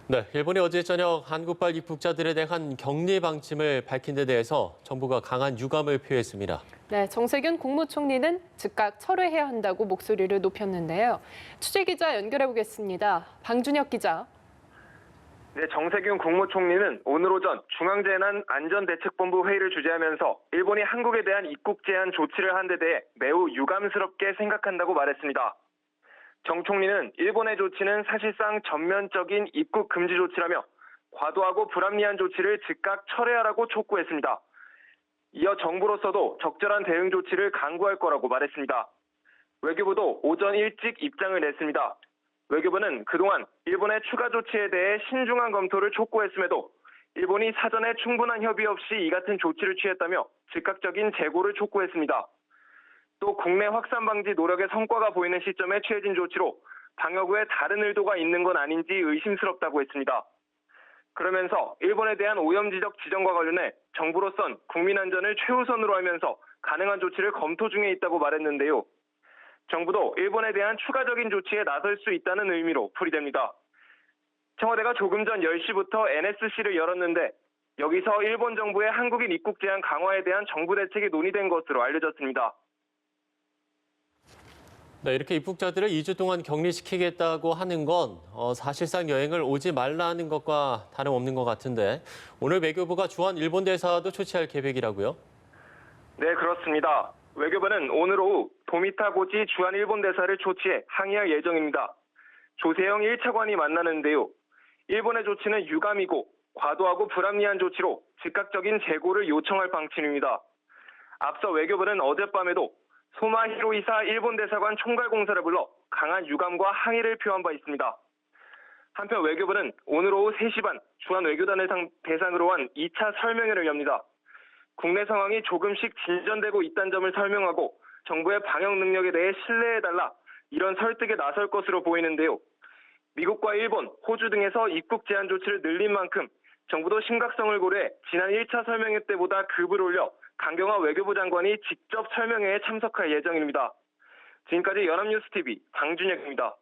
네, 일본이 어제 저녁 한국발 입국자들에 대한 격리 방침을 밝힌 데 대해서 정부가 강한 유감을 표했습니다. 네, 정세균 국무총리는 즉각 철회해야 한다고 목소리를 높였는데요. 취재기자 연결해 보겠습니다. 방준혁 기자. 네, 정세균 국무총리는 오늘 오전 중앙재난안전대책본부 회의를 주재하면서 일본이 한국에 대한 입국 제한 조치를 한 데 대해 매우 유감스럽게 생각한다고 말했습니다. 정 총리는 일본의 조치는 사실상 전면적인 입국 금지 조치라며 과도하고 불합리한 조치를 즉각 철회하라고 촉구했습니다. 이어 정부로서도 적절한 대응 조치를 강구할 거라고 말했습니다. 외교부도 오전 일찍 입장을 냈습니다. 외교부는 그동안 일본의 추가 조치에 대해 신중한 검토를 촉구했음에도 일본이 사전에 충분한 협의 없이 이 같은 조치를 취했다며 즉각적인 재고를 촉구했습니다. 또 국내 확산 방지 노력의 성과가 보이는 시점에 취해진 조치로 방역 후에 다른 의도가 있는 건 아닌지 의심스럽다고 했습니다. 그러면서 일본에 대한 오염지적 지정과 관련해 정부로선 국민 안전을 최우선으로 하면서 가능한 조치를 검토 중에 있다고 말했는데요. 정부도 일본에 대한 추가적인 조치에 나설 수 있다는 의미로 풀이됩니다. 청와대가 조금 전 10시부터 NSC를 열었는데 여기서 일본 정부의 한국인 입국 제한 강화에 대한 정부 대책이 논의된 것으로 알려졌습니다. 네, 이렇게 입국자들을 2주 동안 격리시키겠다고 하는 건 사실상 여행을 오지 말라는 것과 다름없는 것 같은데 오늘 외교부가 주한 일본 대사도 초치할 계획이라고요? 네, 그렇습니다. 외교부는 오늘 오후 도미타 고지 주한 일본 대사를 초치해 항의할 예정입니다. 조세영 1차관이 만나는데요. 일본의 조치는 유감이고 과도하고 불합리한 조치로 즉각적인 재고를 요청할 방침입니다. 앞서 외교부는 어젯밤에도 소마 히로이사 일본 대사관 총괄공사를 불러 강한 유감과 항의를 표한 바 있습니다. 한편 외교부는 오늘 오후 3시 반 주한 외교단을 대상으로 한 2차 설명회를 엽니다. 국내 상황이 조금씩 진전되고 있다는 점을 설명하고 정부의 방역 능력에 대해 신뢰해달라 이런 설득에 나설 것으로 보이는데요. 미국과 일본, 호주 등에서 입국 제한 조치를 늘린 만큼 정부도 심각성을 고려해 지난 1차 설명회 때보다 급을 올려 강경화 외교부 장관이 직접 설명회에 참석할 예정입니다. 지금까지 연합뉴스TV 방준혁입니다.